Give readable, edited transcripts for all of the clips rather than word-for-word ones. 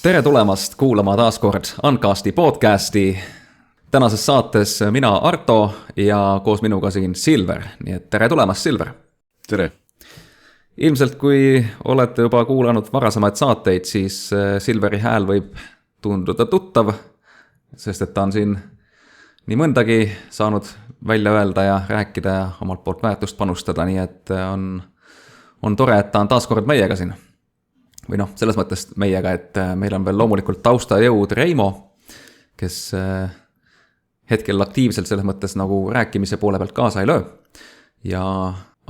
Tere tulemast kuulama taas kord Uncasti podcasti. Tänases saates mina Arto ja koos minuga siin Silver. Nii et tere tulemast, Silver. Tere. Ilmselt kui olete juba kuulanud varasemaid saateid, siis Silveri hääl võib tunduda tuttav, sest et ta on siin nii mõndagi saanud välja öelda ja rääkida ja omalt poolt väärtust panustada, nii et on tore, et ta on taas kord meiega siin. Või selles mõttes meiega, et meil on veel loomulikult taustajõud Reimo, kes hetkel aktiivselt selles mõttes nagu rääkimise poole pealt kaasa ei löö. Ja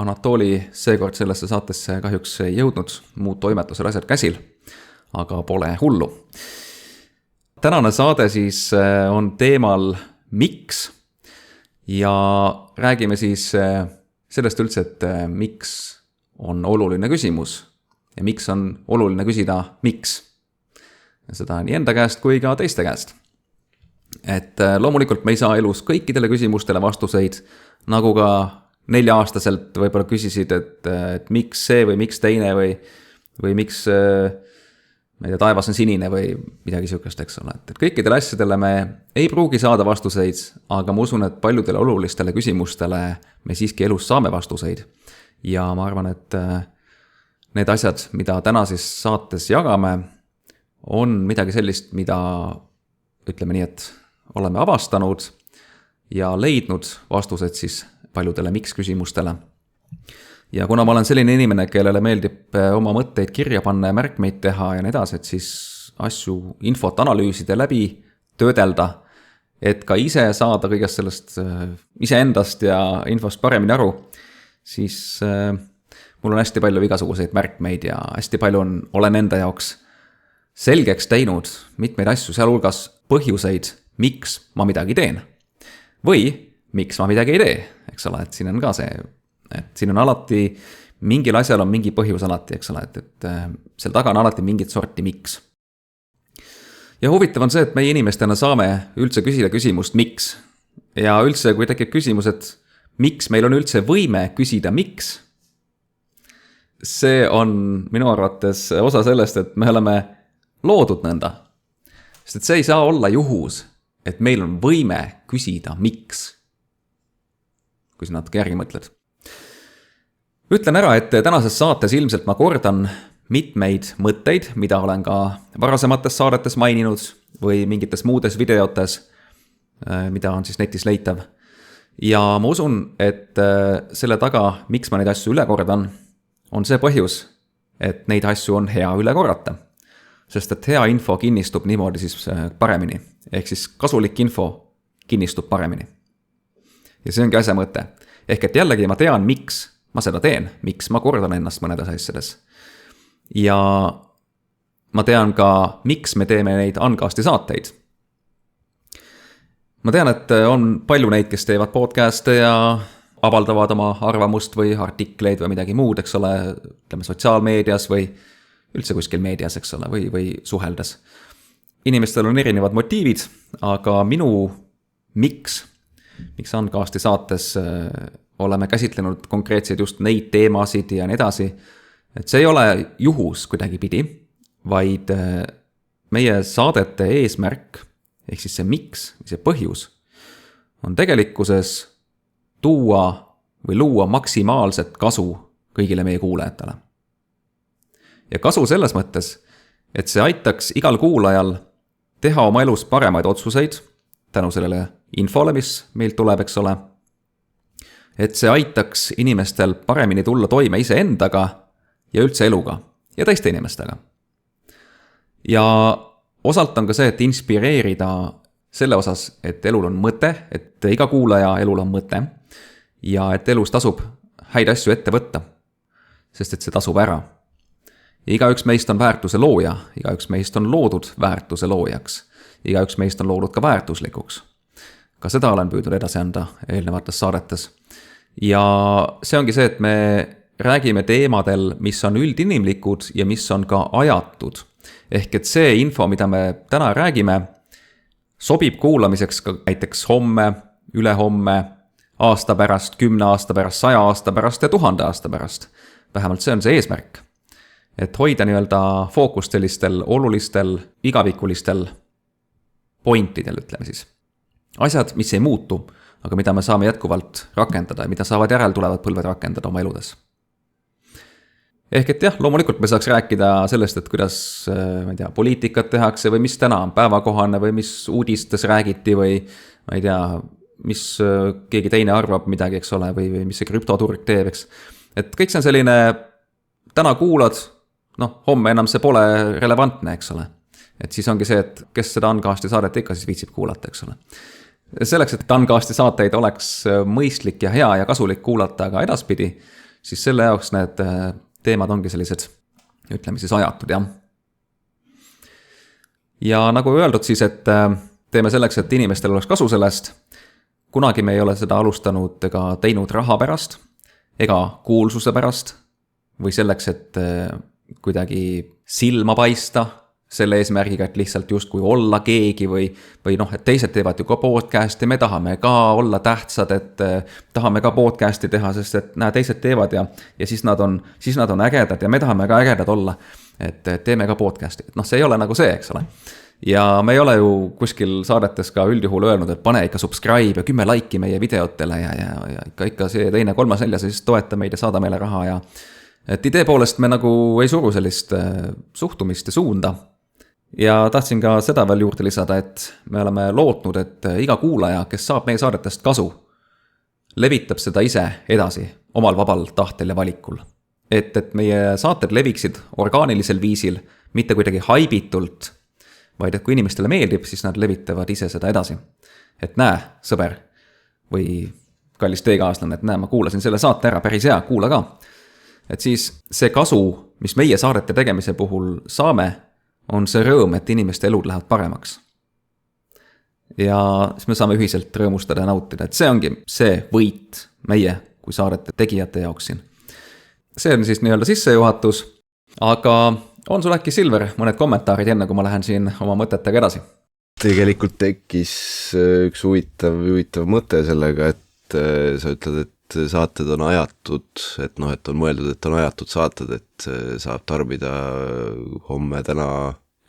Anatoli seekord sellesse saatesse kahjuks ei jõudnud, muud toimetusel asjad käsil, aga pole hullu. Tänane saade siis on teemal miks ja räägime siis sellest üldse, et miks on oluline küsimus. Ja miks on oluline küsida miks? Seda nii enda käest kui ka teiste käest. Et loomulikult me ei saa elus kõikidele küsimustele vastuseid, nagu ka 4-aastaselt võib-olla küsisid, et miks see või miks teine või miks taevas on sinine või midagi sihukest, eks ole. Et kõikidele asjadele me ei pruugi saada vastuseid, aga ma usun, et paljudele olulistele küsimustele me siiski elus saame vastuseid. Ja ma arvan, et need asjad, mida täna siis saates jagame, on midagi sellist, mida ütleme nii, et oleme avastanud ja leidnud vastused siis paljudele miks küsimustele. Ja kuna ma olen selline inimene, kellele meeldib oma mõtteid kirja panna ja märkmeid teha ja nii edasi, et siis asju infot analüüsida läbi töödelda, et ka ise saada kõigest sellest iseendast ja infost paremini aru, siis mul on hästi palju igasuguseid märkmeid ja hästi palju olen enda jaoks selgeks teinud mitmeid asju, sealhulgas põhjuseid, miks ma midagi teen. Või miks ma midagi ei tee, eks ole, et siin on ka see, et siin on alati, mingil asjal on mingi põhjus alati, eks ole, et seal taga on alati mingit sorti miks. Ja huvitav on see, et meie inimestena saame üldse küsida küsimust miks. Ja üldse, kui tekib küsimus, et miks meil on üldse võime küsida miks, see on minu arvates osa sellest, et me oleme loodud nõnda. Sest et see ei saa olla juhus, et meil on võime küsida miks. Kui sa natuke järgi mõtled. Ütlen ära, et tänases saates ilmselt ma kordan mitmeid mõtteid, mida olen ka varasemates saadetes maininud või mingites muudes videotes, mida on siis netis leitav. Ja ma usun, et selle taga, miks ma neid asju üle kordan, on see põhjus, et neid asju on hea üle korrata. Sest et hea info kinnistub niimoodi siis paremini. Ehk siis kasulik info kinnistub paremini. Ja see ongi asja mõte. Ehk et jällegi ma tean, miks ma seda teen, miks ma kordan ennast mõnedes asjades. Ja ma tean ka, miks me teeme neid Uncasti saateid. Ma tean, et on palju neid, kes teevad podcast'e ja avaldavad oma arvamust või artikleid või midagi muud, eks ole, ütleme sotsiaalmeedias või üldse kuskil meedias, eks ole, või suheldes. Inimestel on erinevad motiivid, aga minu miks Uncasti saates oleme käsitlenud konkreetseid just neid teemasid ja nii edasi, et see ei ole juhus kuidagi pidi, vaid meie saadete eesmärk, ehk siis see miks, see põhjus, on tegelikkuses tuua või luua maksimaalset kasu kõigile meie kuulajatele. Ja kasu selles mõttes, et see aitaks igal kuulajal teha oma elus paremaid otsuseid tänu sellele infole, mis meilt tuleb, eks ole. Et see aitaks inimestel paremini tulla toime iseendaga ja üldse eluga ja teiste inimestega. Ja osalt on ka see, et inspireerida selle osas, et elul on mõte, et iga kuulaja elul on mõte ja et elus tasub häid asju ette võtta, sest et see tasub ära. Ja igaüks meist on väärtuse looja, igaüks meist on loodud väärtuse loojaks, igaüks meist on loodud ka väärtuslikuks. Ka seda olen püüdnud edasi anda eelnevates saadetes. Ja see ongi see, et me räägime teemadel, mis on üldinimlikud ja mis on ka ajatud. Ehk et see info, mida me täna räägime, sobib kuulamiseks ka näiteks homme, ülehomme, aasta pärast, 10 aasta pärast, 100 aasta pärast ja 1000 aasta pärast. Vähemalt see on see eesmärk. et hoida nii-öelda fookust sellistel olulistel, igavikulistel pointidel, ütleme siis. Asjad, mis ei muutu, aga mida me saame jätkuvalt rakendada ja mida saavad järeltulevad põlved rakendada oma eludes. Ehk et jah, loomulikult me saaks rääkida sellest, et kuidas, ma ei tea, poliitikat tehakse või mis täna on päevakohane või mis uudistes räägiti või ma ei tea, mis keegi teine arvab midagi, eks ole, või mis see krüptoturg teeb, eks. Et kõik see on selline, täna kuulad, homme enam see pole relevantne, eks ole. Et siis ongi see, et kes seda Ankaasti saadet ikka siis viitsib kuulata, eks ole. Selleks, et Ankaasti saateid oleks mõistlik ja hea ja kasulik kuulata ka edaspidi, siis selle jaoks need teemad ongi sellised, ütleme siis ajatud, jah. Ja nagu öeldud siis, et teeme selleks, et inimestel oleks kasu sellest, kunagi me ei ole seda alustanud ega teinud raha pärast, ega kuulsuse pärast, või selleks, et kuidagi silma paista, selle eesmärgiga, et lihtsalt justkui olla keegi või et teised teevad ju ka podcasti, me tahame ka olla tähtsad, et tahame ka podcasti teha, sest et teised teevad ja siis nad on ägedad ja me tahame ka ägedad olla, et teeme ka podcasti. Et see ei ole nagu see, eks ole. Ja me ei ole ju kuskil saadetes ka üldjuhul öelnud, et pane ikka subscribe ja 10 laiki meie videotele ja ikka see teine, kolmas, neljas, siis toeta meid ja saada meile raha ja et idee poolest me nagu ei suru sellist suhtumist ja suunda. Ja tahtsin ka seda veel juurde lisada, et me oleme lootnud, et iga kuulaja, kes saab meie saadetest kasu, levitab seda ise edasi omal vabal tahtel ja valikul. Et meie saated leviksid orgaanilisel viisil, mitte kuidagi haibitult, vaid et kui inimestele meeldib, siis nad levitavad ise seda edasi. Et näe, sõber või kallis teekaaslane, et näe, ma kuulasin selle saate ära, päris hea, kuula ka. Et siis see kasu, mis meie saadete tegemise puhul saame, on see rõõm, et inimeste elud lähevad paremaks. Ja siis me saame ühiselt rõõmustada ja nautida, et see ongi see võit meie kui saadete tegijate jaoks siin. See on siis nii-öelda sissejuhatus, aga on sul äkki, Silver, mõned kommentaarid enne, kui ma lähen siin oma mõtetega edasi? Tegelikult tekkis üks huvitav mõte sellega, et sa ütled, et saated on ajatud, et on mõeldud, et on ajatud saated, et saab tarbida homme, täna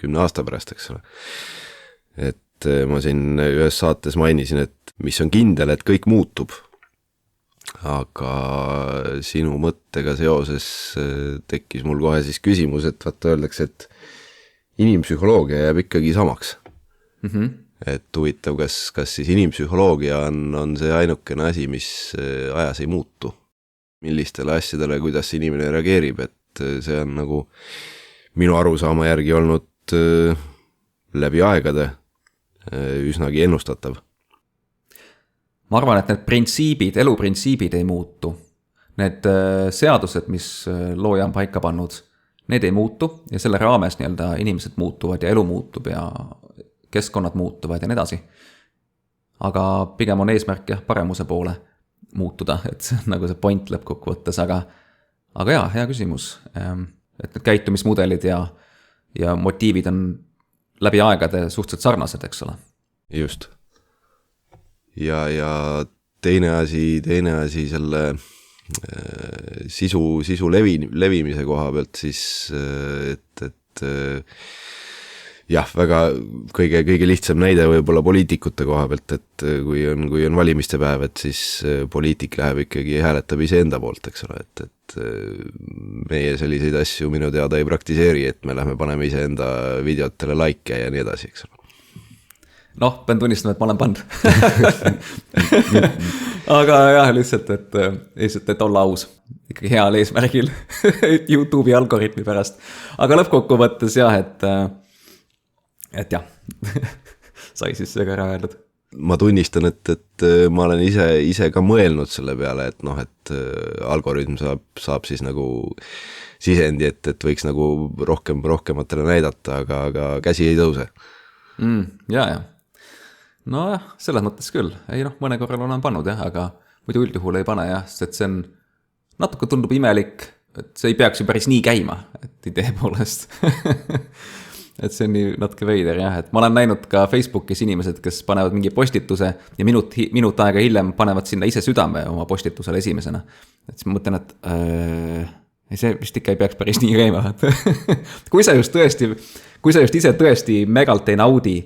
10 aasta pärast, eks ole. Et ma siin ühes saates mainisin, et mis on kindel, et kõik muutub. Aga sinu mõttega seoses tekkis mul kohe siis küsimus, et vaata öeldakse, et inimpsühholoogia jääb ikkagi samaks. Et huvitav, kas siis inimpsühholoogia on see ainukene asi, mis ajas ei muutu. Millistele asjadele, kuidas inimene reageerib, et see on nagu minu arusaama järgi olnud läbi aegade üsnagi ennustatav. Ma arvan, et need printsiibid, eluprintsiibid ei muutu. Need seadused, mis looja on paika pannud, need ei muutu ja selle raames nii-öelda inimesed muutuvad ja elu muutub ja keskkonnad muutuvad ja nii edasi. Aga pigem on eesmärk jah, paremuse poole muutuda, et see on nagu see point lõppkokkuvõttes, aga jah, hea küsimus. Et need käitumismudelid ja motiivid on läbi aegade suhteliselt sarnased, eks ole. Just. Ja teine asi selle sisu levimise koha pealt siis, et jah, väga kõige lihtsam näide võib-olla poliitikute koha pealt, et kui on valimiste päev, et siis poliitik läheb ikkagi ja hääletab iseenda poolt, eks ole, et meie selliseid asju minu teada ei praktiseeri, et me lähme paneme iseenda videotele like ja nii edasi, eks ole. Pean tunnistama, et ma olen pannud. Aga jah, lihtsalt, et olla aus. Ikkagi heal eesmärgil YouTube'i algoritmi pärast. Aga lõppkokkuvõttes jah, et jah, sai siis see ka ära öeldud. Ma tunnistan, et ma olen ise ka mõelnud selle peale, et algoritm saab siis nagu sisendi, et võiks nagu rohkematele näidata, aga käsi ei tõuse. Ja. Nojah, selles mõttes küll. Ei mõne korral olen pannud jah, aga muidu üldjuhul ei pane jah, sest see on natuke tundub imelik, et see ei peaks ju päris nii käima, et idee poolest. Et see on nii natuke veider jah, et ma olen näinud ka Facebookis inimesed, kes panevad mingi postituse ja minut aega hiljem panevad sinna ise südame oma postitusele esimesena. Et siis ma mõtlen, see vist ikka ei peaks päris nii käima. kui sa just ise tõesti megalt ei naudi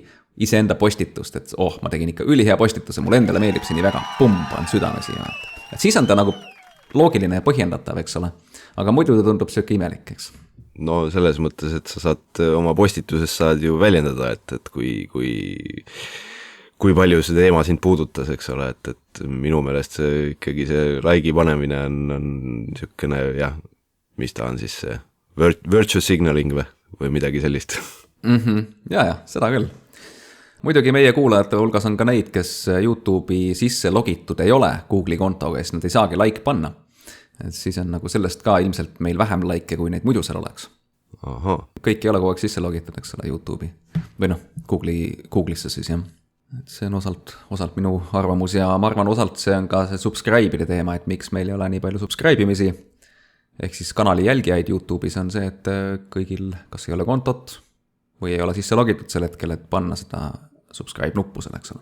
iseenda postitust, et ma tegin ikka ülihea postituse, mulle endale meeldib see nii väga, panen südame siia. Et siis on ta nagu loogiline ja põhjendatav, eks ole. Aga muidu ta tundub siuke imelik, eks. No selles mõttes, et sa saad oma postituses saad ju väljendada, et kui palju see teema sind puudutas, eks ole, et minu meelest see ikkagi see like'i panemine on niisugune jah, mis ta on siis see virtue signaling või midagi sellist. Ja, seda küll. Muidugi meie kuulajate hulgas on ka neid, kes YouTube'i sisse logitud ei ole Google'i kontoga, siis nad ei saagi like panna. Et siis on nagu sellest ka ilmselt meil vähem like'e, kui neid muidu seal oleks. Aha. Kõik ei ole kogu aeg sisse logitud, eks ole, YouTube'i. Või Google'isse siis, jah. Et see on osalt minu arvamus ja ma arvan osalt see on ka see subscribe'ide teema, et miks meil ei ole nii palju subscribe'imisi. Ehk siis kanali jälgijaid YouTube'is on see, et kõigil kas ei ole kontot või ei ole sisse logitud sel hetkel, et panna seda subscribe nuppu selle, eks ole.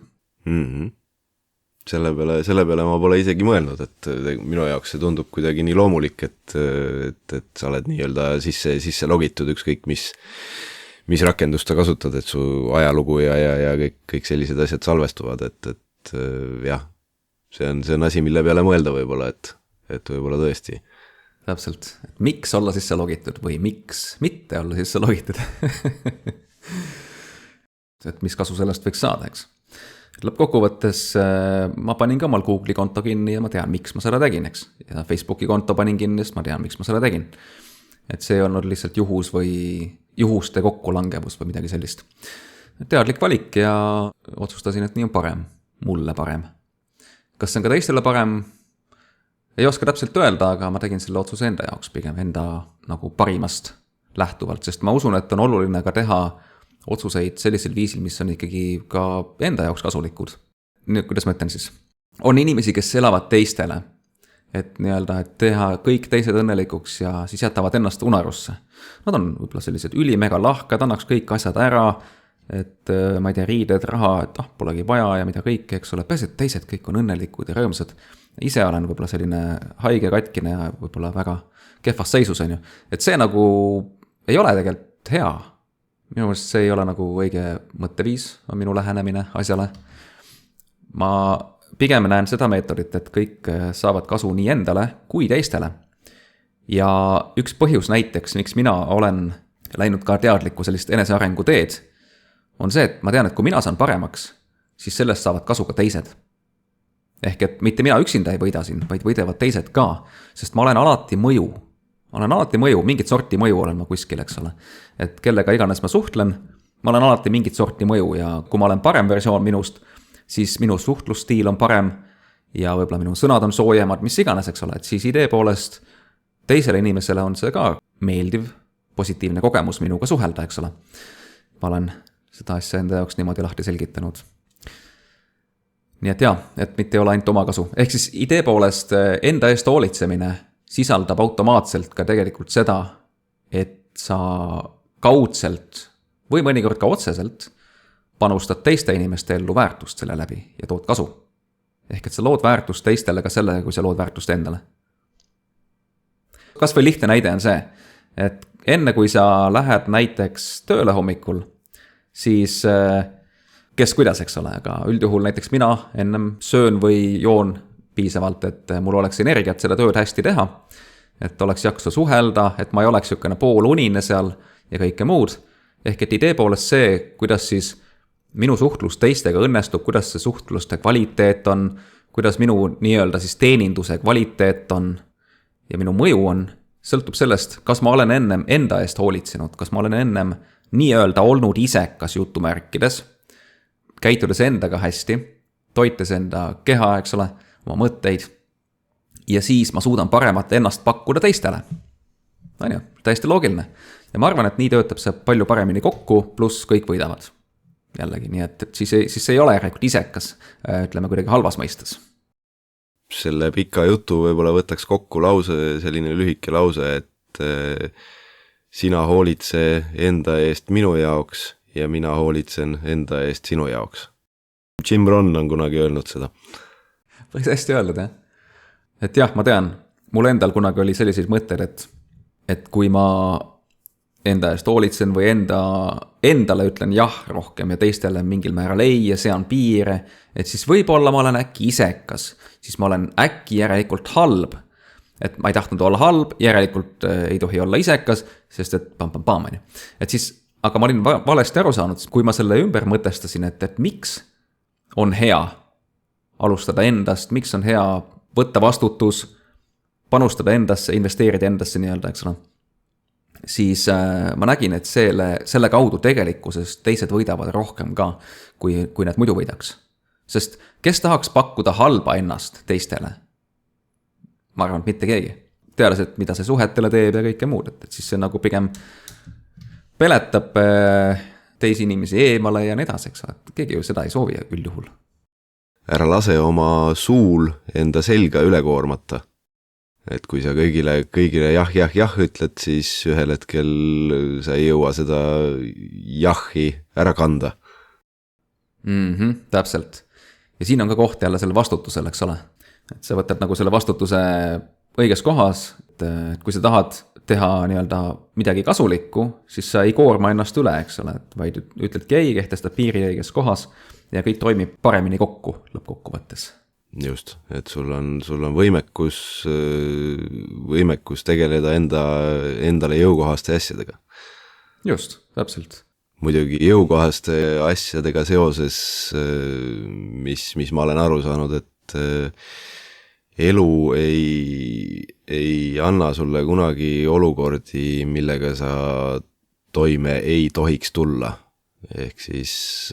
Selle peale ma pole isegi mõelnud, et minu jaoks see tundub kuidagi nii loomulik, et sa oled nii-öelda sisse logitud ükskõik mis rakendust sa kasutad, et su ajalugu ja kõik sellised asjad salvestuvad, et jah, see on asi, mille peale mõelda võib-olla, et võib-olla tõesti. Täpselt, et miks olla sisse logitud või miks mitte olla sisse logitud. Et mis kasu sellest võiks saada, eks. Lõppkokkuvõttes ma panin ka omal Google'i konto kinni ja ma tean, miks ma seda tegin, eks. Ja Facebooki konto panin kinni, sest ma tean, miks ma seda tegin. Et see on lihtsalt juhus või juhuste kokkulangevus või midagi sellist. Teadlik valik ja otsustasin, et nii on parem. Mulle parem. Kas see on ka teistele parem? Ei oska täpselt öelda, aga ma tegin selle otsuse enda jaoks pigem enda nagu parimast lähtuvalt, sest ma usun, et on oluline ka teha otsuseid sellisel viisil, mis on ikkagi ka enda jaoks kasulikud. Nüüd, kuidas ma ütlen siis? On inimesi, kes elavad teistele, et nii-öelda, et teha kõik teised õnnelikuks ja siis jätavad ennast unarusse. Nad on võib-olla sellised ülimega lahkad, annaks kõik asjad ära, et ma ei tea, riided, raha, et polegi vaja ja mida kõik, eks ole, pääsed teised kõik on õnnelikud ja rõõmsad. Ise olen võib-olla selline haige katkine ja võib-olla väga kehvas seisus on ju. Et see nagu ei ole tegelikult hea. Minu meelest see ei ole nagu õige mõtteviis, on minu lähenemine asjale. Ma pigem näen seda meetodit, et kõik saavad kasu nii endale kui teistele. Ja üks põhjus näiteks, miks mina olen läinud ka teadlikku sellist enesearengu teed, on see, et ma tean, et kui mina saan paremaks, siis sellest saavad kasu ka teised. Ehk et mitte mina üksinda ei võida siin, vaid võidavad teised ka, sest ma olen alati mõju. Mingit sorti mõju olen ma kuskil, eks ole. Et kellega iganes ma suhtlen, ma olen alati mingit sorti mõju ja kui ma olen parem versioon minust, siis minu suhtlusstiil on parem ja võib-olla minu sõnad on soojemad, mis iganes, eks ole, et siis idee poolest teisele inimesele on see ka meeldiv, positiivne kogemus minuga suhelda, eks ole. Ma olen seda asja enda jaoks niimoodi lahti selgitanud. Nii et et mitte ei ole ainult oma kasu. Ehk siis idee poolest enda eest hoolitsemine sisaldab automaatselt ka tegelikult seda, et sa kaudselt või mõnikord ka otseselt panustad teiste inimeste ellu väärtust selle läbi ja tood kasu. Ehk et sa lood väärtust teistele ka sellega, kui sa lood väärtust endale. Kas või lihtne näide on see, et enne kui sa lähed näiteks tööle hommikul, siis kes kuidas, eks ole, aga üldjuhul näiteks mina ennem söön või joon piisavalt, et mul oleks energiat seda tööd hästi teha, et oleks jaksa suhelda, et ma ei oleks jõukene poolunine seal ja kõike muud. Ehk et idee poolest see, kuidas siis minu suhtlus teistega õnnestub, kuidas see suhtluste kvaliteet on, kuidas minu nii-öelda siis teeninduse kvaliteet on ja minu mõju on, sõltub sellest, kas ma olen ennem enda eest hoolitsenud, kas ma olen ennem nii-öelda olnud isekas jutumärkides, käitudes endaga hästi, toites enda keha, eks ole, oma mõtteid ja siis ma suudan paremat ennast pakkuda teistele. On ju, täiesti loogiline. Ja ma arvan, et nii töötab see palju paremini kokku, pluss kõik võidavad. Jällegi, nii et siis ei ole järelikult isekas, ütleme kuidagi halvas mõistes. Selle pika jutu võib-olla võtaks kokku lause, selline lühike lause, et sina hoolitse enda eest minu jaoks ja mina hoolitsen enda eest sinu jaoks. Jim Rohn on kunagi öelnud seda. Võiks hästi öeldud, jah. Et jah, ma tean, mul endal kunagi oli selliseid mõtted, et et kui ma enda eest hoolitsen või endale ütlen jah rohkem ja teistele mingil määral ei ja sean piire, et siis võib-olla ma olen äkki isekas, siis ma olen äkki järelikult halb. Et ma ei tahtnud olla halb, järelikult ei tohi olla isekas, sest et pam. Et siis, aga ma olin valesti aru saanud, kui ma selle ümber mõtestasin, et miks on hea alustada endast, miks on hea võtta vastutus, panustada endasse, investeerida endasse nii-öelda, eks ole. Siis ma nägin, et selle kaudu tegelikkuses teised võidavad rohkem ka, kui need muidu võidaks. Sest kes tahaks pakkuda halba ennast teistele? Ma arvan, et mitte keegi. Teades, et mida see suhetele teeb ja kõike muud, et siis see nagu pigem peletab teisi inimesi eemale ja nii edasi, eks ole. Keegi ju seda ei soovi üldjuhul. Ära lase oma suul enda selga üle koormata. Et kui sa kõigile jah ütled, siis ühel hetkel sa ei jõua seda jahi ära kanda. Täpselt. Ja siin on ka koht jälle selle vastutusel, eks ole. Et sa võtad nagu selle vastutuse õiges kohas, et kui sa tahad teha nii-öelda midagi kasulikku, siis sa ei koorma ennast üle, eks ole, vaid ütledki ei, kehtestad piiri õiges kohas ja kõik toimib paremini kokku lõppkokkuvõttes. Just, et sul on võimekus tegeleda endale jõukohaste asjadega. Just, täpselt. Muidugi jõukohaste asjadega seoses, mis ma olen aru saanud, et elu ei anna sulle kunagi olukordi, millega sa toime ei tohiks tulla. Ehk siis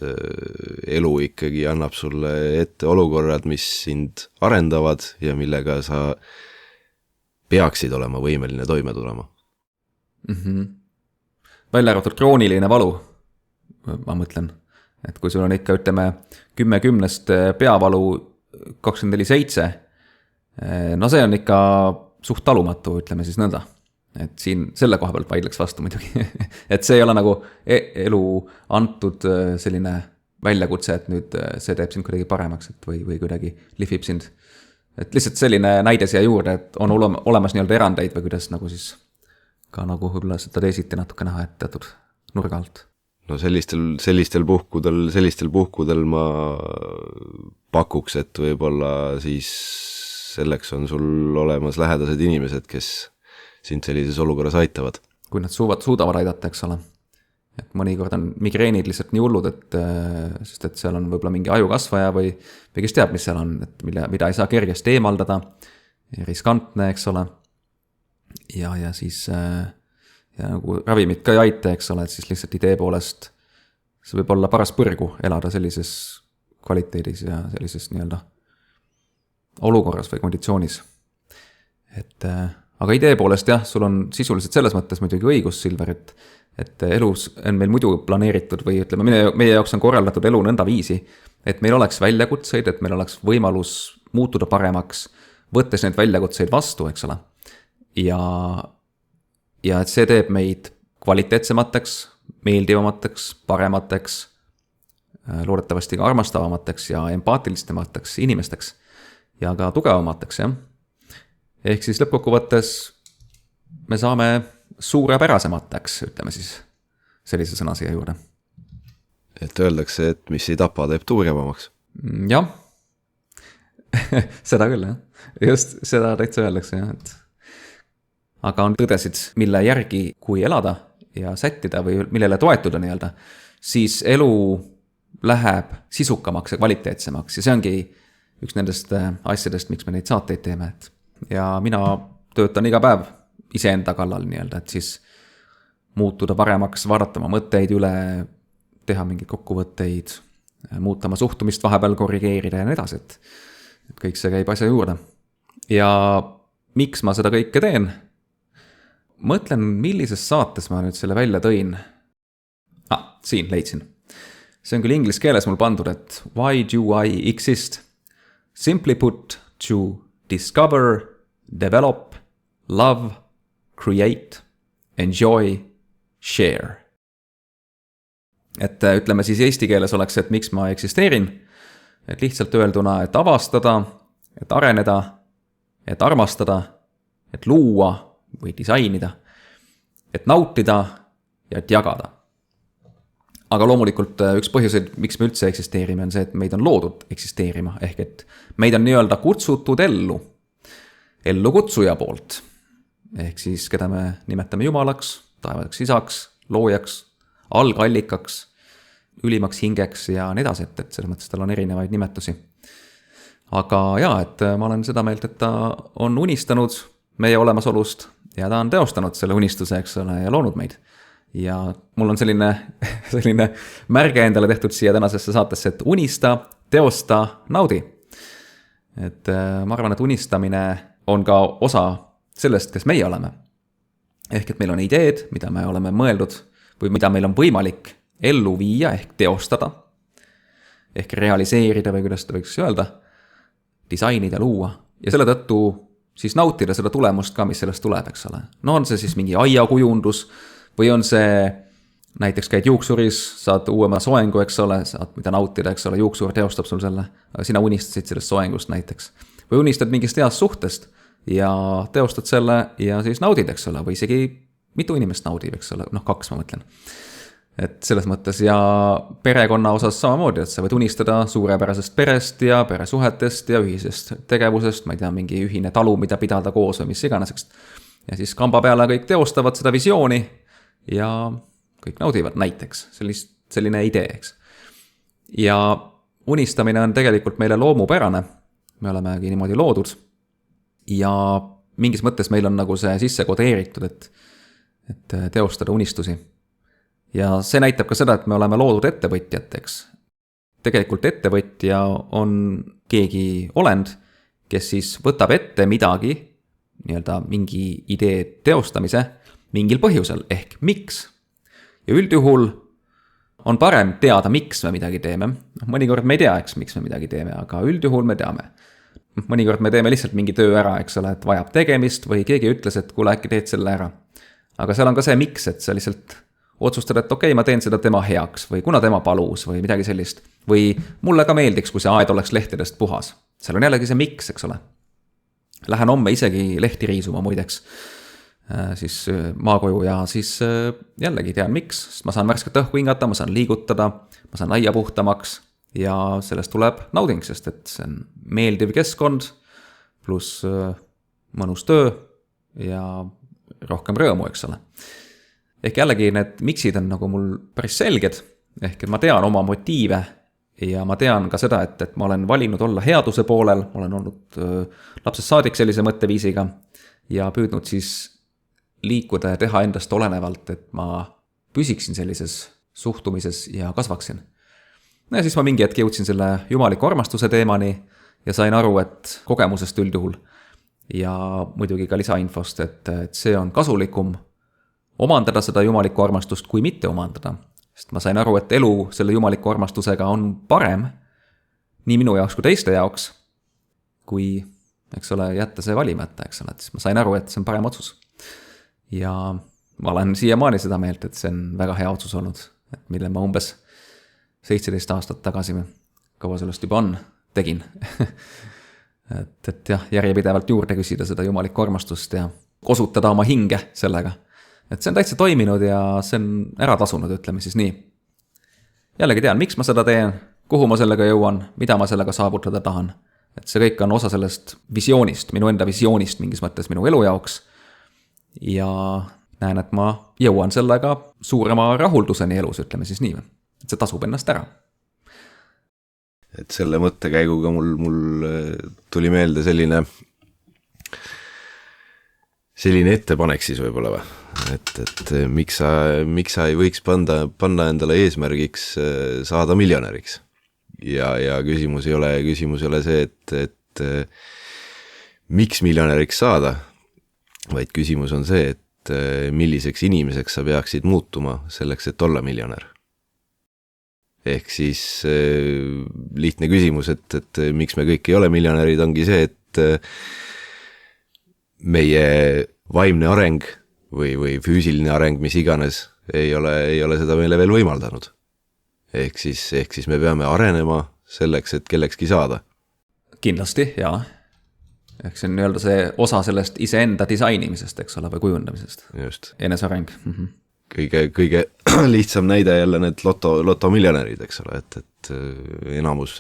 elu ikkagi annab sulle ette olukorrad, mis sind arendavad ja millega sa peaksid olema võimeline toime tulema. Välja arvatud krooniline valu, ma mõtlen. Et kui sul on ikka, ütleme, 10 peavalu 24/7, no see on ikka suht talumatu, ütleme siis nõnda. Et siin selle koha pealt vaidleks vastu muidugi. Et see ei ole nagu elu antud selline väljakutse, et nüüd see teeb sind kuidagi paremaks või kuidagi lihvib sind. Et lihtsalt selline näide siia juurde, et on olemas nii-öelda erandeid või kuidas nagu siis ka nagu võib-olla seda teisiti natuke näha, et teatud nurga alt. No sellistel puhkudel ma pakuks, et võib-olla siis selleks on sul olemas lähedased inimesed, kes sind sellises olukorras aitavad. Kui nad suudavad aidata, eks ole. Et mõnikord on migreenid lihtsalt nii hullud, sest et seal on võib-olla mingi ajukasvaja või kes teab, mis seal on, et mida ei saa kergesti eemaldada. Riskantne, eks ole. Ja siis ja nagu ravimid ka ei aita, eks ole, et siis lihtsalt idee poolest see võib olla paras põrgu elada sellises kvaliteedis ja sellises nii-öelda olukorras või konditsioonis. Aga idee poolest jah, sul on sisuliselt selles mõttes muidugi õigus, Silver, et elus on meil muidu planeeritud või ütleme, meie jaoks on korraldatud elu nõnda viisi, et meil oleks väljakutseid, et meil oleks võimalus muutuda paremaks, võttes neid väljakutseid vastu, eks ole. Ja et see teeb meid kvaliteetsemateks, meeldivamateks, paremateks, loodetavasti ka armastavamateks ja empaatilistemateks inimesteks ja ka tugevamateks, jah. Ehk siis lõppkokkuvõttes me saame suurepärasemateks, ütleme siis sellise sõna siia juurde. Et öeldakse, et mis ei tapa, teeb tuuremamaks. Jah, seda küll, jah. Just seda täitsa öeldakse, jah. Aga on tõdesid, mille järgi kui elada ja sättida või millele toetuda nii-öelda, siis elu läheb sisukamaks ja kvaliteetsemaks ja see ongi üks nendest asjadest, miks me neid saateid teeme, ja mina töötan iga päev iseenda kallal nii-öelda, et siis muutuda paremaks, vaadata oma mõtteid üle, teha mingeid kokkuvõtteid, muuta oma suhtumist vahepeal korrigeerida ja nii edasi, et kõik see käib asja juurde. Ja miks ma seda kõike teen? Mõtlen, millises saates ma nüüd selle välja tõin. Siin leidsin. See on küll inglise keeles mul pandud, et why do I exist? Simply put, to discover, develop, love, create, enjoy, share. Et ütleme siis eesti keeles oleks, et miks ma eksisteerin. Et lihtsalt öelduna, et avastada, et areneda, et armastada, et luua või disainida et nautida ja et jagada. Aga loomulikult üks põhjuseid, miks me üldse eksisteerime, on see, et meid on loodud eksisteerima, ehk et meid on nii-öelda kutsutud ellu kutsuja poolt. Ehk siis, keda me nimetame jumalaks, taevaseks isaks, loojaks, algallikaks, ülimaks hingeks ja nii edasi, et selles mõttes tal on erinevaid nimetusi. Aga jaa, et ma olen seda meelt, et ta on unistanud meie olemasolust ja ta on teostanud selle unistuse, eks ole, ja loonud meid. Ja mul on selline märge endale tehtud siia tänasesse saatesse, et unista, teosta, naudi. Et ma arvan, et unistamine on ka osa sellest, kes meie oleme. Ehk et meil on ideed, mida me oleme mõeldud või mida meil on võimalik ellu viia ehk teostada. Ehk realiseerida või kuidas ta võiks öelda, disainida, luua. Ja selle tõttu siis nautida seda tulemust ka, mis sellest tuleb, eks ole. No on see siis mingi aiakujundus, või on see, näiteks käid juuksuris, saad uuema soengu, eks ole, saad mida nautida, eks ole, juuksur teostab sul selle, aga sina unistasid sellest soengust näiteks. Või unistad mingist heast suhtest ja teostad selle ja siis naudid, eks ole, või isegi mitu inimest naudib, eks ole, 2 ma mõtlen. Et selles mõttes ja perekonna osas samamoodi, et sa võid unistada suurepärasest perest ja peresuhetest ja ühisest tegevusest, ma ei tea, mingi ühine talu, mida pidada koos või mis iganeseks. Ja siis kamba peale kõik teostavad seda visiooni ja kõik naudivad näiteks, selline idee, eks. Ja unistamine on tegelikult meile loomupärane, me olemegi niimoodi loodud ja mingis mõttes meil on nagu see sisse kodeeritud, et teostada unistusi. Ja see näitab ka seda, et me oleme loodud ettevõtjateks. Tegelikult ettevõtja on keegi olend, kes siis võtab ette midagi, nii-öelda mingi idee teostamise, mingil põhjusel ehk miks. Ja üldjuhul on parem teada, miks me midagi teeme. Mõnikord me ei tea, miks me midagi teeme, aga üldjuhul me teame. Mõnikord me teeme lihtsalt mingi töö ära, eks ole, et vajab tegemist või keegi ütles, et kuule, äkki teed selle ära. Aga seal on ka see miks, et sa lihtsalt otsustad, et okei, ma teen seda tema heaks või kuna tema palus või midagi sellist. Või mulle ka meeldiks, kui see aed oleks lehtedest puhas. Seal on jällegi see miks, eks ole. Lähen homme isegi lehti riisuma muideks siis maakoju ja siis jällegi tean miks, sest ma saan värsket õhku hingata, ma saan liigutada, ma saan aia puhtamaks ja sellest tuleb nauding, sest et see on meeldiv keskkond pluss mõnus töö ja rohkem rõõmu, eks ole. Ehk jällegi need miksid on nagu mul päris selged, ehk et ma tean oma motiive ja ma tean ka seda, et ma olen valinud olla headuse poolel, ma olen olnud lapsest saadik sellise mõtteviisiga ja püüdnud siis liikuda ja teha endast olenevalt, et ma püsiksin sellises suhtumises ja kasvaksin. Ja siis ma mingi hetk jõudsin selle jumaliku armastuse teemani ja sain aru, et kogemusest üldjuhul ja muidugi ka lisainfost, et see on kasulikum omandada seda jumalikku armastust kui mitte omandada. Sest ma sain aru, et elu selle jumaliku armastusega on parem nii minu jaoks kui teiste jaoks, kui, eks ole, jätta see valimata, eks ole, et ma sain aru, et see on parem otsus. Ja ma olen siiamaani seda meelt, et see on väga hea otsus olnud, mille ma umbes 17 aastat tagasi, kaua sellest juba on, tegin. et jah, järjepidevalt juurde küsida seda jumalikku armastust ja osutada oma hinge sellega. Et see on täitsa toiminud ja see on ära tasunud, ütleme siis nii. Jällegi tean, miks ma seda teen, kuhu ma sellega jõuan, mida ma sellega saavutada tahan. Et see kõik on osa sellest visioonist, minu enda visioonist mingis mõttes minu elu jaoks. Ja näen, et ma jõuan sellega suurema rahulduseni elus, ütleme siis nii. Et see tasub ennast ära. Et selle mõttekäiguga mul tuli meelde selline ettepanek siis võib-olla või? Et miks sa ei võiks panna endale eesmärgiks saada miljonäriks? Ja küsimus ei ole see, et miks miljonäriks saada, vaid küsimus on see, et milliseks inimeseks sa peaksid muutuma selleks, et olla miljonär. Ehk siis lihtne küsimus, et miks me kõik ei ole miljonärid, ongi see, et meie vaimne areng või füüsiline areng, mis iganes, ei ole seda meile veel võimaldanud. Ehk siis me peame arenema selleks, et kellekski saada. Kindlasti, jaa. ehk see on nii-öelda see osa sellest iseenda disainimisest, eks ole, või kujundamisest. Just. Eneseareng. Kõige lihtsam näide jälle need lotomiljonärid, eks ole, et enamus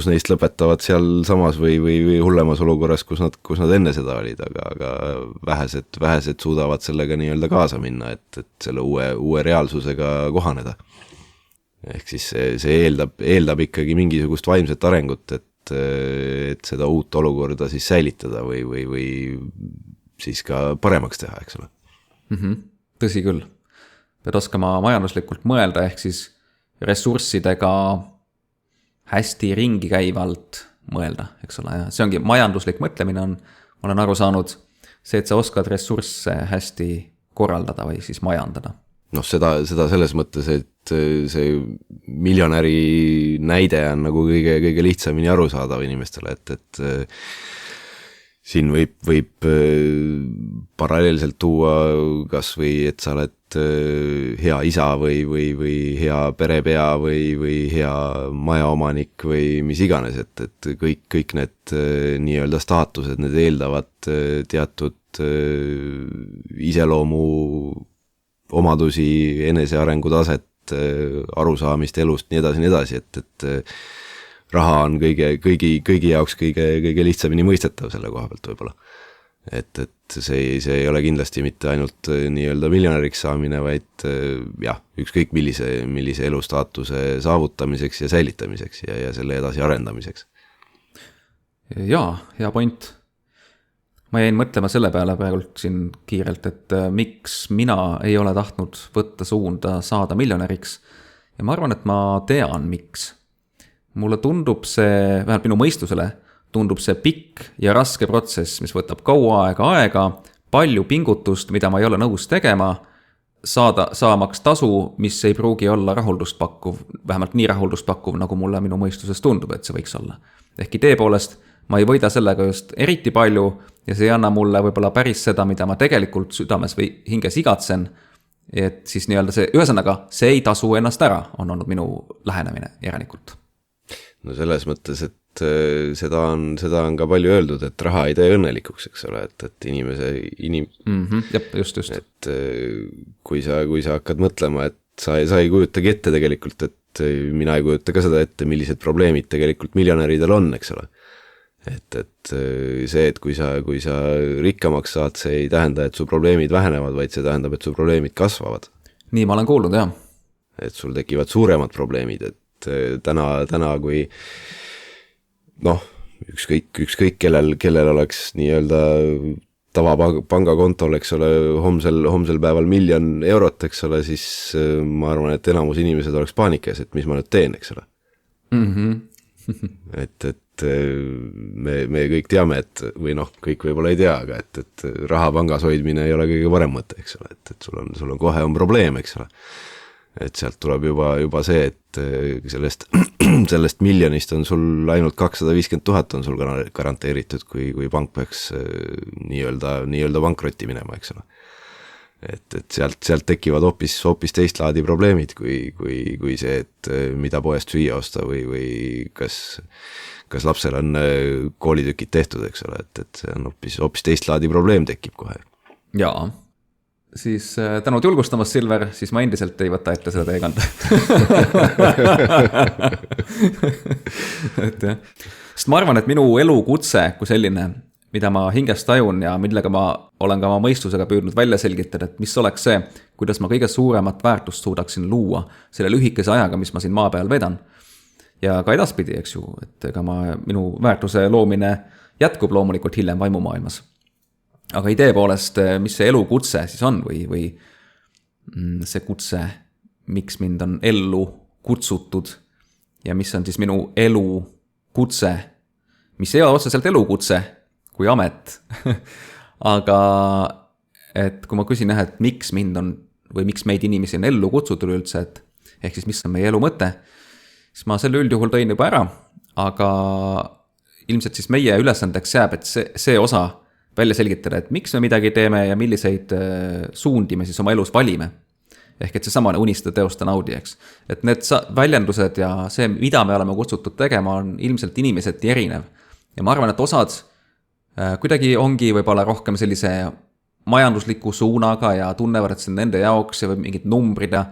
neist lõpetavad seal samas või hullemas olukorras, kus nad enne seda olid, aga vähesed suudavad sellega nii-öelda kaasa minna, et selle uue reaalsusega kohaneda. Ehk siis see eeldab ikkagi mingisugust vaimset arengut, et seda uut olukorda siis säilitada või siis ka paremaks teha, eks ole. Tõsi küll. Pead oskama majanduslikult mõelda, ehk siis ressurssidega hästi ringi käivalt mõelda, eks ole, ja see ongi majanduslik mõtlemine on, ma olen aru saanud, see, et sa oskad ressursse hästi korraldada või siis majandada. Noh, seda selles mõttes, et see miljonäri näide on nagu kõige lihtsamini arusaadav inimestele, et siin võib paralleelselt tuua kas või, et sa oled hea isa või hea perepea või hea majaomanik või mis iganes, et kõik need nii-öelda staatused, need eeldavad teatud iseloomu omadusi, enesearengu taset, arusaamist elust, nii edasi, et raha on kõigi jaoks kõige lihtsamini mõistetav selle koha pealt võib-olla. Et see ei ole kindlasti mitte ainult nii-öelda miljonäriks saamine, vaid jah, ükskõik millise elustaatuse saavutamiseks ja säilitamiseks ja selle edasi arendamiseks. Jaa, hea point. Ma jäin mõtlema selle peale praegult siin kiirelt, et miks mina ei ole tahtnud võtta suunda saada miljonäriks. Ja ma arvan, et ma tean, miks. Mulle tundub see, vähemalt minu mõistusele, tundub see pikk ja raske protsess, mis võtab kaua aega, palju pingutust, mida ma ei ole nõus tegema, saamaks tasu, mis ei pruugi olla rahuldust pakkuv, vähemalt nii rahuldust pakkuv, nagu mulle minu mõistuses tundub, et see võiks olla. Ehk idee poolest ma ei võida sellega just eriti palju ja see ei anna mulle võib-olla päris seda, mida ma tegelikult südames või hinges igatsen, et siis nii-öelda see, ühesõnaga, see ei tasu ennast ära, on olnud minu lähenemine järelikult. No selles mõttes, et seda on ka palju öeldud, et raha ei tee õnnelikuks, eks ole, et just. Et kui sa hakkad mõtlema, et sa ei kujutagi ette tegelikult, et mina ei kujuta ka seda ette, millised probleemid tegelikult miljonäridel on, eks ole. Et see, et kui sa rikkamaks saad, see ei tähenda, et su probleemid vähenevad, vaid see tähendab, et su probleemid kasvavad. Nii ma olen kuulnud, jah. Et sul tekivad suuremad probleemid, et täna kui noh, ükskõik kellel oleks nii-öelda tavapangakontol, eks ole, homsel päeval 1 000 000 eurot, eks ole, siis ma arvan, et enamus inimesed oleks paanikes, et mis ma nüüd teen, eks ole. et me kõik teame, et või noh, kõik võib-olla ei tea, aga et raha pangas hoidmine ei ole kõige parem mõte, eks ole, et sul on kohe on probleem, eks ole. Et sealt tuleb juba see, et sellest miljonist on sul ainult 250 000 on sul garanteeritud, kui pank peaks nii-öelda pankrotti minema, eks ole. Et sealt tekivad hoopis teist laadi probleemid, kui see, et mida poest süüa osta või kas lapsel on koolitükid tehtud, eks ole, et see on hoopis teist laadi probleem tekib kohe. Jaa. Siis tänud julgustamast, Silver, siis ma endiselt ei võta ette seda teekanda. Et jah. Sest ma arvan, et minu elukutse kui selline, mida ma hingest tajun ja millega ma olen ka oma mõistusega püüdnud välja selgitada, et mis oleks see, kuidas ma kõige suuremat väärtust suudaksin luua selle lühikese ajaga, mis ma siin maa peal vedan. Ja ka edaspidi, eks ju, et ega minu väärtuse loomine jätkub loomulikult hiljem vaimumaailmas. Aga idee poolest, mis see elukutse siis on või see kutse, miks mind on ellu kutsutud ja mis on siis minu elukutse, mis ei ole otseselt elukutse kui amet. Aga et kui ma küsin, et miks mind on või miks meid inimesi on ellu kutsutud üldse, et ehk siis mis on meie elu mõte, siis ma selle üldjuhul tõin juba ära, aga ilmselt siis meie ülesandeks jääb, et see osa välja selgitada, et miks me midagi teeme ja milliseid suundi me siis oma elus valime. Ehk et see samane unista, teosta, naudi, eks. Et need väljendused ja see, mida me oleme kutsutud tegema, on ilmselt inimeseti erinev. Ja ma arvan, et osad kuidagi ongi võib-olla rohkem sellise majandusliku suunaga ja tunnevad, et see on nende jaoks ja või mingid numbrid ja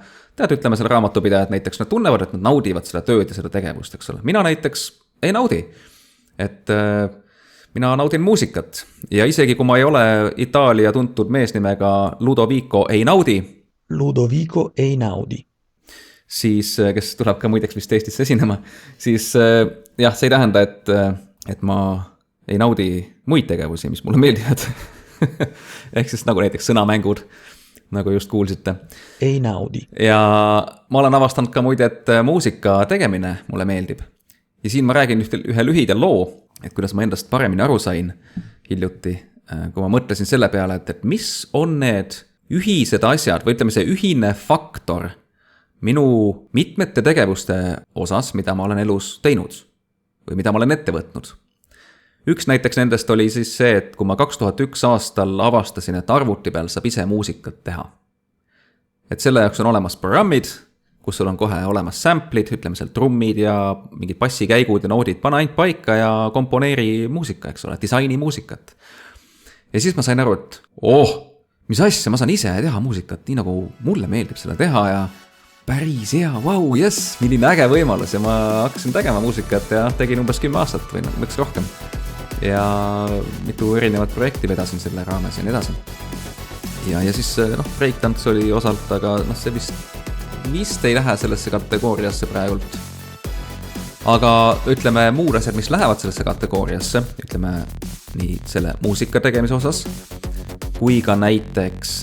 ütleme selle raamatupidajad näiteks, nad tunnevad, et nad naudivad seda tööd ja seda tegevust, eks ole. Mina näiteks ei naudi. Et mina naudin muusikat ja isegi kui ma ei ole Itaalia tuntud mees nimega Ludovico ei naudi, siis, kes tuleb ka muideks vist Eestisse esinema, siis jah, see ei tähenda, et ma ei naudi muid tegevusi, mis mulle meeldivad. Ehk siis nagu näiteks sõnamängud, nagu just kuulsite. Ei naudi. Ja ma olen avastanud ka muide, et muusika tegemine mulle meeldib. Ja siin ma räägin ühe lühida loo, et kuidas ma endast paremini aru sain hiljuti, kui ma mõtlesin selle peale, et mis on need ühised asjad või ütleme see ühine faktor minu mitmete tegevuste osas, mida ma olen elus teinud või mida ma olen ette võtnud. Üks näiteks nendest oli siis see, et kui ma 2001 aastal avastasin, et arvuti peal saab ise muusikat teha. Et selle jaoks on olemas programmid, kus sul on kohe olemas sample'id, ütleme seal trummid ja mingid bassikäigud ja noodid, pane ainult paika ja komponeeri muusika, eks ole, disaini muusikat. Ja siis ma sain aru, et mis asja, ma saan ise teha muusikat, nii nagu mulle meeldib seda teha ja päris hea, vau, jess, milline äge võimalus ja ma hakkasin tegema muusikat ja tegin umbes 10 aastat või võiks rohkem. Ja mitu erinevat projekti vedasin selle raames ja nii edasi. Ja siis breakdance oli osalt, aga see vist ei lähe sellesse kategooriasse praegult. Aga ütleme muud asjad, mis lähevad sellesse kategooriasse, ütleme nii selle muusika tegemise osas, kui ka näiteks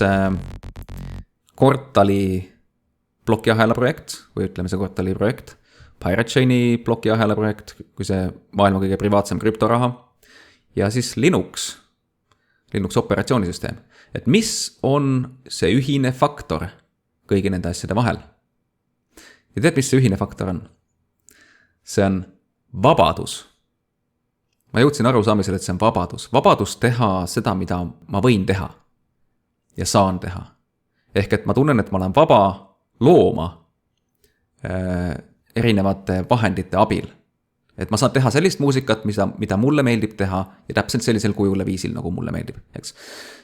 Kortali plokiahela projekt või ütleme see Kortali projekt, Pirate Chaini plokiahela projekt, kui see maailma kõige privaatsem krüptoraha ja siis Linux operatsioonisüsteem. Et mis on see ühine faktor kõigi nende asjade vahel? Ja tead, mis see ühine faktor on? See on vabadus. Ma jõudsin arusaamisele, et see on vabadus. Vabadus teha seda, mida ma võin teha ja saan teha. Ehk et ma tunnen, et ma olen vaba looma erinevate vahendite abil. Et ma saan teha sellist muusikat, mida mulle meeldib teha ja täpselt sellisel kujul ja viisil, nagu mulle meeldib. Eks?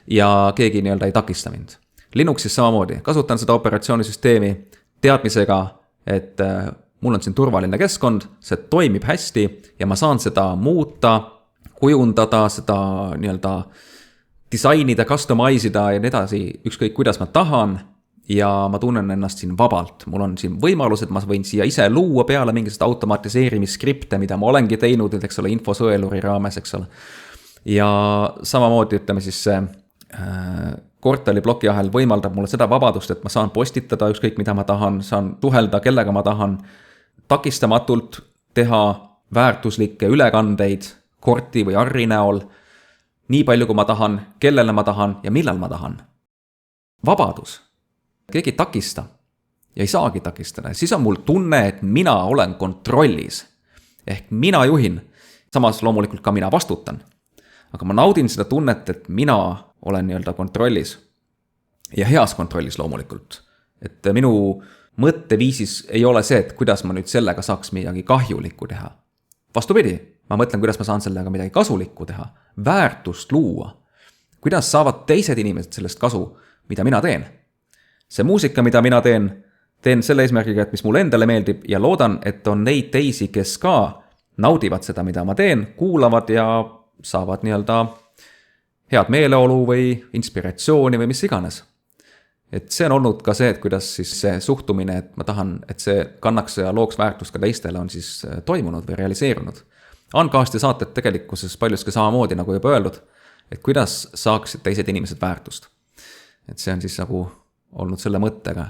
Ja keegi ei takista mind. Linuxis samamoodi. Kasutan seda operatsioonisüsteemi teadmisega, et mul on siin turvaline keskkond, see toimib hästi ja ma saan seda muuta, kujundada, seda disainida, customize ida ja nii edasi, ükskõik kuidas ma tahan ja ma tunnen ennast siin vabalt. Mul on siin võimalused, ma võin siia ise luua peale mingisugust automatiseerimisskripte, mida ma olengi teinud, eks ole, infosõeluri raames, eks ole. Ja samamoodi ütleme siis see Kortali plokiahel võimaldab mulle seda vabadust, et ma saan postitada ükskõik mida ma tahan, saan suhelda kellega ma tahan, takistamatult teha väärtuslikke ülekandeid korti või arri näol, nii palju kui ma tahan, kellele ma tahan ja millal ma tahan. Vabadus. Keegi ei takista ja ei saagi takistada. Siis on mul tunne, et mina olen kontrollis. Ehk mina juhin. Samas loomulikult ka mina vastutan. Aga ma naudin seda tunnet, et mina olen kontrollis. Ja heas kontrollis loomulikult. Et minu mõtteviisis ei ole see, et kuidas ma nüüd sellega saaks midagi kahjulikku teha. Vastupidi, ma mõtlen, kuidas ma saan sellega midagi kasulikku teha. Väärtust luua. Kuidas saavad teised inimesed sellest kasu, mida mina teen. See muusika, mida mina teen selle eesmärgiga, et mis mulle endale meeldib ja loodan, et on neid teisi, kes ka naudivad seda, mida ma teen, kuulavad ja saavad head meeleolu või inspiratsiooni või mis iganes. Et see on olnud ka see, et kuidas siis see suhtumine, et ma tahan, et see kannaks ja looks väärtust ka teistele on siis toimunud või realiseerunud. Uncast ja saated tegelikkuses paljuski samamoodi, nagu juba öeldud, et kuidas saaksid teised inimesed väärtust. Et see on siis nagu olnud selle mõttega.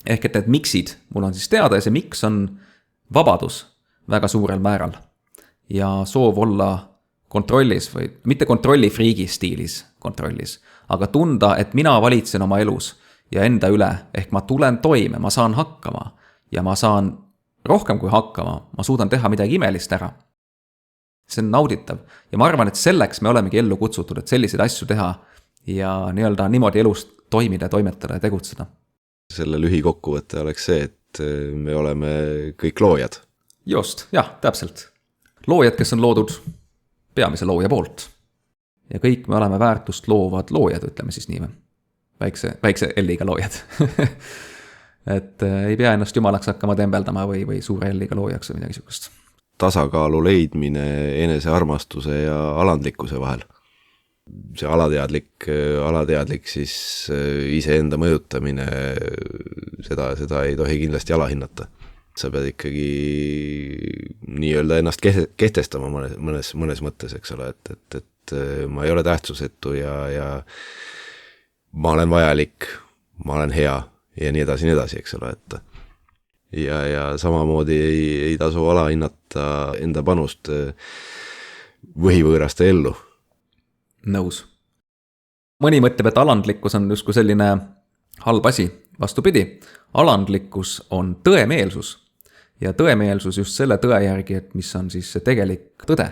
Ehk et need miksid mul on siis teada ja see miks on vabadus väga suurel määral ja soov olla kontrollis või mitte kontrolli friigi stiilis kontrollis, aga tunda, et mina valitsen oma elus ja enda üle, ehk ma tulen toime, ma saan hakkama ja ma saan rohkem kui hakkama, ma suudan teha midagi imelist ära. See on nauditav ja ma arvan, et selleks me olemegi ellu kutsutud, et selliseid asju teha ja niimoodi elus toimida, toimetada ja tegutseda. selle lühikokkuvõte oleks see, et me oleme kõik loojad. Just, jah, täpselt. Loojad, kes on loodud peamise looja poolt. Ja kõik me oleme väärtust loovad loojad, ütleme siis nii või. Väikse L-iga loojad. Et ei pea ennast jumalaks hakkama tembeldama või suure L-iga loojaks või midagi sihukest. Tasakaalu leidmine enesearmastuse ja alandlikkuse vahel. See alateadlik siis iseenda mõjutamine, seda ei tohi kindlasti alahinnata. Sa pead ikkagi nii-öelda ennast kehtestama mõnes mõttes, eks ole, et ma ei ole tähtsusetu ja ma olen vajalik, ma olen hea ja nii edasi, eks ole, et ja samamoodi ei tasu alahinnata enda panust võhivõõraste ellu. Nõus. Mõni mõtleb, et alandlikkus on justkui selline halb asi. Vastupidi, alandlikkus on tõemeelsus ja tõemeelsus just selle tõe järgi, et mis on siis see tegelik tõde.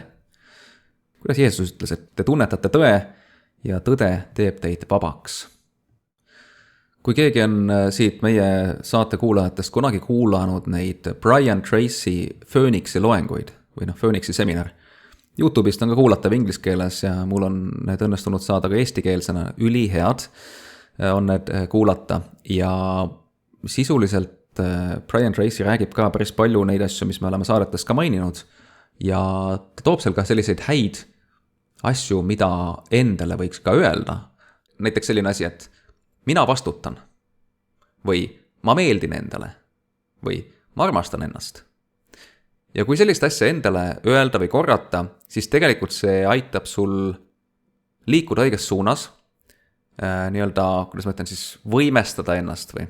Kuidas Jeesus ütles, et te tunnetate tõe ja tõde teeb teid vabaks. Kui keegi on siit meie saate kuulajatest kunagi kuulanud neid Brian Tracy Phoenixi loenguid või Phoenixi seminar, YouTube'ist on ka kuulatav inglise keeles ja mul on need õnnestunud saada ka eestikeelsena, ülihead on need kuulata ja sisuliselt Brian Tracy räägib ka päris palju neid asju, mis me oleme saadetes ka maininud ja ta toob seal ka selliseid häid asju, mida endale võiks ka öelda. Näiteks selline asi, et mina vastutan või ma meeldin endale või ma armastan ennast. Ja kui sellist asja endale öelda või korrata, siis tegelikult see aitab sul liikuda õiges suunas, nii-öelda, kuidas ma ütlen siis, võimestada ennast või.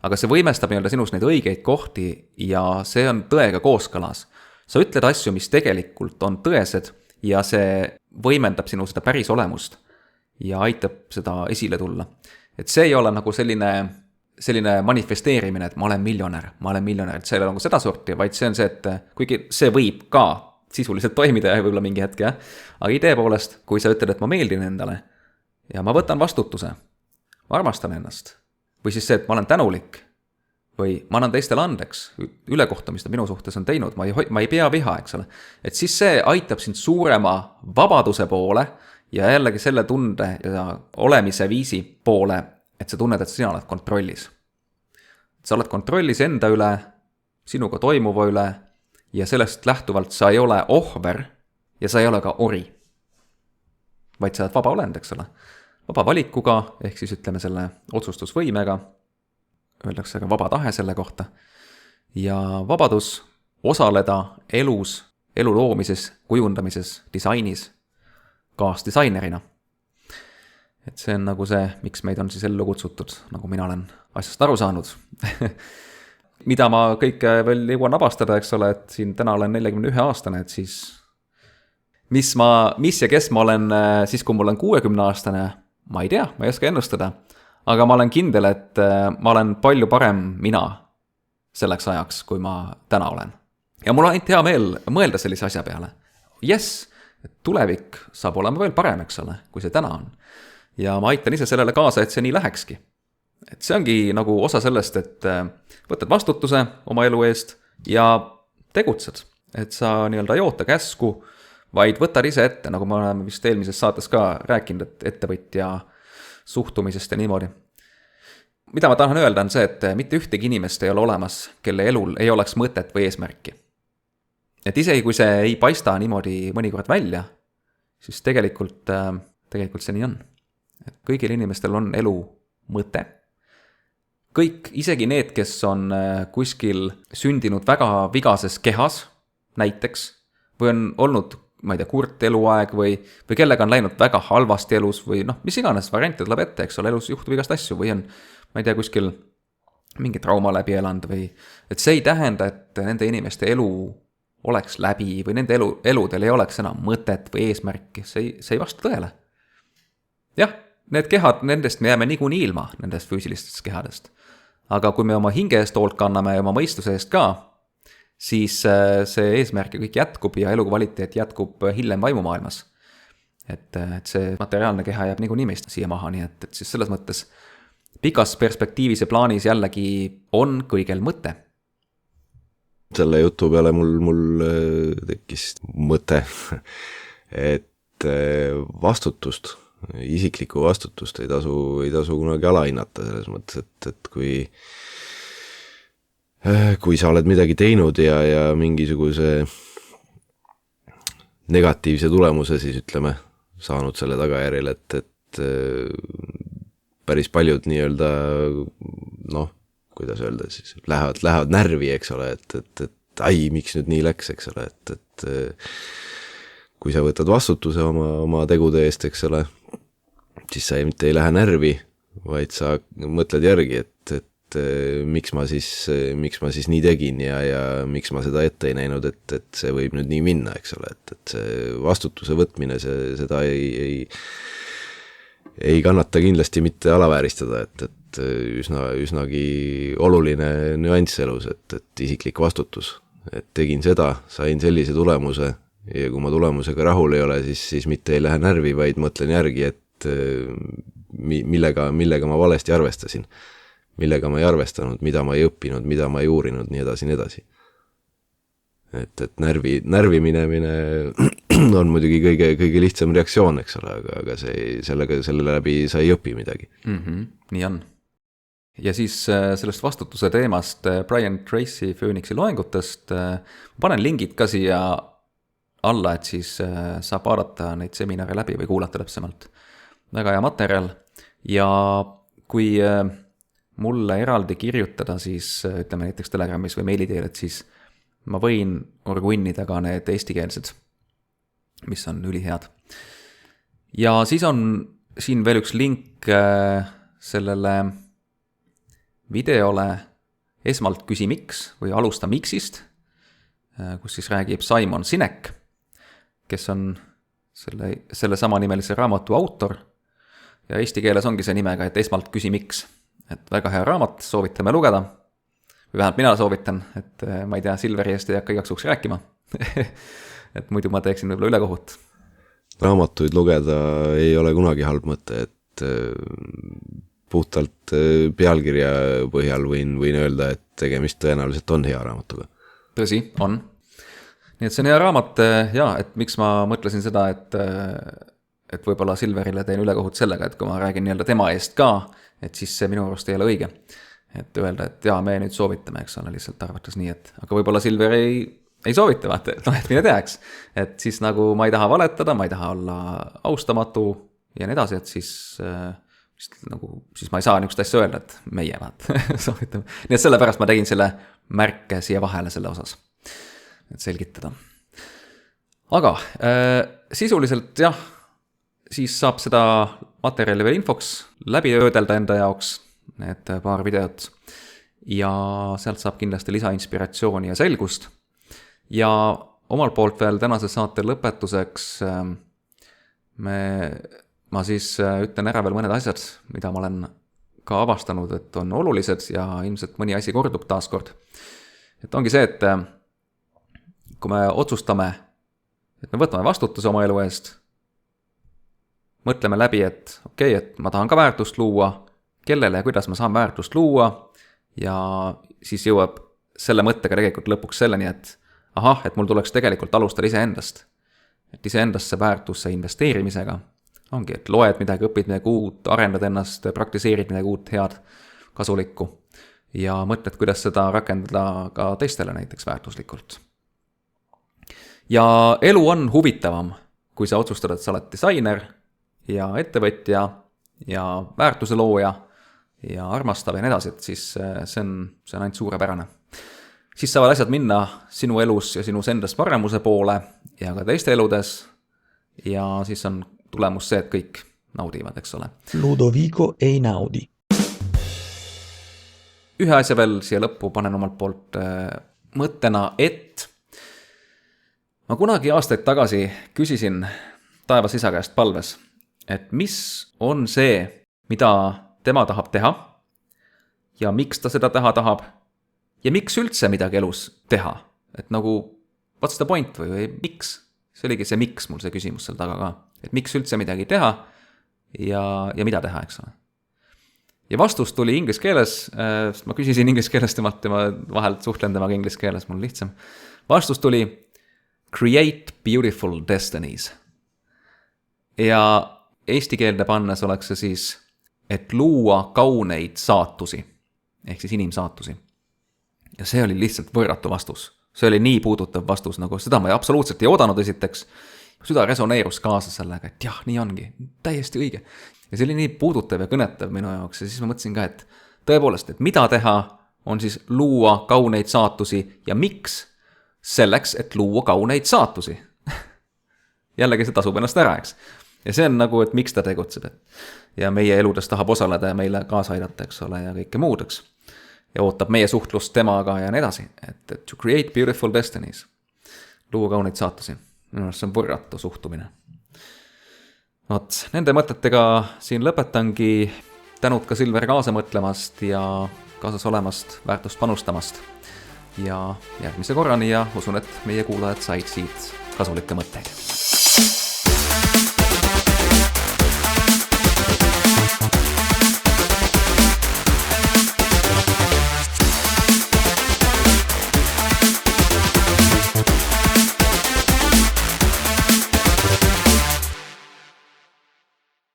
Aga see võimestab nii-öelda sinus neid õigeid kohti ja see on tõega kooskõlas. Sa ütled asju, mis tegelikult on tõesed ja see võimendab sinu seda päris olemust ja aitab seda esile tulla. Et see ei ole nagu selline manifesteerimine, et ma olen miljonär, et see ei ole nagu seda sorti, vaid see on see, et kuigi see võib ka sisuliselt toimida ja võib-olla mingi hetk, aga idee poolest, kui sa ütled, et ma meeldin endale ja ma võtan vastutuse, ma armastan ennast, või siis see, et ma olen tänulik või ma annan teistele andeks ülekohta, mis ta minu suhtes on teinud, ma ei pea viha, eks ole. Et siis see aitab sind suurema vabaduse poole ja jällegi selle tunde ja olemise viisi poole, et sa tunned, et sina oled kontrollis. Sa oled kontrollis enda üle, sinuga toimuva üle ja sellest lähtuvalt sa ei ole ohver ja sa ei ole ka ori. Vaid sa oled vaba olend, eks ole. Vaba valikuga, ehk siis ütleme selle otsustusvõimega, öeldakse ka vaba tahe selle kohta. Ja vabadus osaleda elus, elu loomises, kujundamises, disainis, kaasdisainerina. Et see on nagu see, miks meid on siis ellu kutsutud, nagu mina olen asjast aru saanud. Mida ma kõike veel jõuan avastada, eks ole, et siin täna olen 41 aastane, et siis mis ja kes ma olen siis, kui mul on 60 aastane, ma ei tea, ma ei oska ennustada. Aga ma olen kindel, et ma olen palju parem mina selleks ajaks, kui ma täna olen. Ja mul on ainult hea meel mõelda sellise asja peale. Yes, tulevik saab olema veel parem, eks ole, kui see täna on. Ja ma aitan ise sellele kaasa, et see nii lähekski. Et see ongi nagu osa sellest, et võtad vastutuse oma elu eest ja tegutsed. Et sa nii-öelda ei oota käsku, vaid võtad ise ette, nagu me oleme vist eelmises saates ka rääkinud, et ettevõtja suhtumisest ja niimoodi. Mida ma tahan öelda on see, et mitte ühtegi inimest ei ole olemas, kelle elul ei oleks mõtet või eesmärki. Et isegi kui see ei paista niimoodi mõnikord välja, siis tegelikult see nii on. Et kõigil inimestel on elu mõte. Kõik, isegi need, kes on kuskil sündinud väga vigases kehas, näiteks, või on olnud, ma ei tea, kurt eluaeg või kellega on läinud väga halvasti elus või mis iganes variante tuleb ette, eks ole, elus juhtub igast asju või on, ma ei tea, kuskil mingi trauma läbi elanud või, et see ei tähenda, et nende inimeste elu oleks läbi või nende eludel ei oleks enam mõtet või eesmärki, see ei vasta tõele. Jah, need kehad, nendest me jääme niikuinii ilma, nendest füüsilistest kehadest. Aga kui me oma hinge eest hoolt kanname ja oma mõistuse eest ka, siis see eesmärk ja kõik jätkub ja elukvaliteet jätkub hiljem vaimumaailmas. Et see materiaalne keha jääb niikuinii meist siia maha, nii et siis selles mõttes pikas perspektiivis ja plaanis jällegi on kõigel mõte. Selle jutu peale mul tekkis mõte, et vastutust, isiklikku vastutust ei tasu kunagi alahinnata selles mõttes, et kui sa oled midagi teinud ja mingisuguse negatiivse tulemuse siis ütleme saanud selle tagajärjel, et päris paljud nii-öelda kuidas öelda siis, lähevad närvi, eks ole, et ai, miks nüüd nii läks, eks ole, et kui sa võtad vastutuse oma tegude eest, eks ole, siis sa mitte ei lähe närvi, vaid sa mõtled järgi, et miks ma siis nii tegin ja miks ma seda ette ei näinud, et see võib nüüd nii minna, eks ole, et see vastutuse võtmine, seda ei kannata kindlasti mitte alavääristada, et üsnagi oluline nüanss elus, et isiklik vastutus, et tegin seda, sain sellise tulemuse ja kui ma tulemusega rahul ei ole, siis mitte ei lähe närvi, vaid mõtlen järgi, et millega ma valesti arvestasin, millega ma ei arvestanud, mida ma ei õppinud, mida ma ei uurinud, nii edasi. Et närvi minemine on muidugi kõige lihtsam reaktsioon, eks ole, aga selle läbi sa ei õpi midagi. Nii on. Ja siis sellest vastutuse teemast Brian Tracy Phoenixi loengutest panen lingid ka siia alla, et siis saab vaadata neid seminare läbi või kuulata täpsemalt. Väga hea materjal ja kui mulle eraldi kirjutada, siis ütleme näiteks Telegramis või meili teel, et siis ma võin orgunnida ka need eestikeelsed, mis on ülihead. Ja siis on siin veel üks link sellele videole esmalt küsi miks või alusta miksist, kus siis räägib Simon Sinek, kes on selle sama nimelise raamatu autor ja eesti keeles ongi see nimega, et esmalt küsi miks. Et väga hea raamat, soovitame lugeda, või vähemalt mina soovitan, et ma ei tea, Silveri eest ei hakka igaks juhuks rääkima, et muidu ma teeksin võib-olla ülekohut. Raamatuid lugeda ei ole kunagi halb mõte, et puhtalt pealkirja põhjal võin öelda, et tegemist tõenäoliselt on hea raamatuga. Tõsi, on. Nii et see on hea raamat, et miks ma mõtlesin seda, et võib-olla Silverile teen ülekohut sellega, et kui ma räägin nii-öelda tema eest ka, et siis see minu arust ei ole õige. Et öelda, et me nüüd soovitame, eks ole, lihtsalt arvates nii, et aga võib-olla Silver ei soovita, vaata, et mine teaks. Et siis nagu ma ei taha valetada, ma ei taha olla austamatu ja nii edasi, et siis ma ei saa niisugust asja öelda, et meie soovitame. Nii et sellepärast ma tegin selle märke siia vahele selle osas, et selgitada. Aga sisuliselt jah, siis saab seda materjali veel infoks läbi öödelda enda jaoks, need paar videot, ja sealt saab kindlasti lisainspiratsiooni ja selgust. Ja omalt poolt veel tänase saate lõpetuseks ma siis ütlen ära veel mõned asjad, mida ma olen ka avastanud, et on olulised ja ilmselt mõni asi kordub taaskord. Et ongi see, et kui me otsustame, et me võtame vastutuse oma elu eest, mõtleme läbi, et okei, et ma tahan ka väärtust luua, kellele ja kuidas ma saan väärtust luua, ja siis jõuab selle mõttega tegelikult lõpuks selleni, et et mul tuleks tegelikult alustada iseendast. Et iseendasse väärtusse investeerimisega ongi, et loed midagi, õpid midagi uut, arendad ennast, praktiseerid midagi uut, head, kasulikku ja mõtled, kuidas seda rakendada ka teistele näiteks väärtuslikult. Ja elu on huvitavam, kui sa otsustad, et sa oled disainer ja ettevõtja ja väärtuse looja ja armastav ja nii edasi, et siis see on ainult suurepärane. Siis saavad asjad minna sinu elus ja sinus endast paremuse poole ja ka teiste eludes ja siis on tulemus see, et kõik naudivad, eks ole. Ludovico ei naudi. Ühe asja veel siia lõppu panen omalt poolt mõttena, et ma kunagi aastaid tagasi küsisin taevas isa käest palves, et mis on see, mida tema tahab teha ja miks ta seda teha tahab ja miks üldse midagi elus teha. Et nagu, what's the point või miks? See oligi see miks mul see küsimus seal taga ka. Et miks üldse midagi teha ja mida teha, eks ole. ja vastus tuli inglise keeles, sest ma küsisin inglise keeles temalt, tema vahel suhtlen temaga inglise keeles, mul lihtsam. Vastus tuli create beautiful destinies. Ja eesti keelde pannes oleks see siis, et luua kauneid saatusi, ehk siis inimsaatusi. Ja see oli lihtsalt võõratu vastus. See oli nii puudutav vastus, nagu seda ma absoluutselt ei oodanud esiteks. Süda resoneerus kaasa sellega, et jah, nii ongi, täiesti õige. Ja see oli nii puudutav ja kõnetav minu jaoks ja siis ma mõtlesin ka, et tõepoolest, et mida teha, on siis luua kauneid saatusi ja miks? Selleks, et luua kauneid saatusi. Jällegi see tasub ennast ära, eks. Ja see on nagu, et miks ta tegutseb. Ja meie eludes tahab osaleda ja meile kaasa aidata, eks ole, ja kõike muudeks. Ja ootab meie suhtlust temaga ja nii edasi. Et to create beautiful destinies. Luua kauneid saatusi. Minu arust see on võrratu suhtumine. Vot, nende mõtetega siin lõpetangi. Tänud ka Silver kaasa mõtlemast ja kaasas olemast, väärtust panustamast. Ja järgmise korrani ja usun, et meie kuulajad said siit kasulikke mõtteid.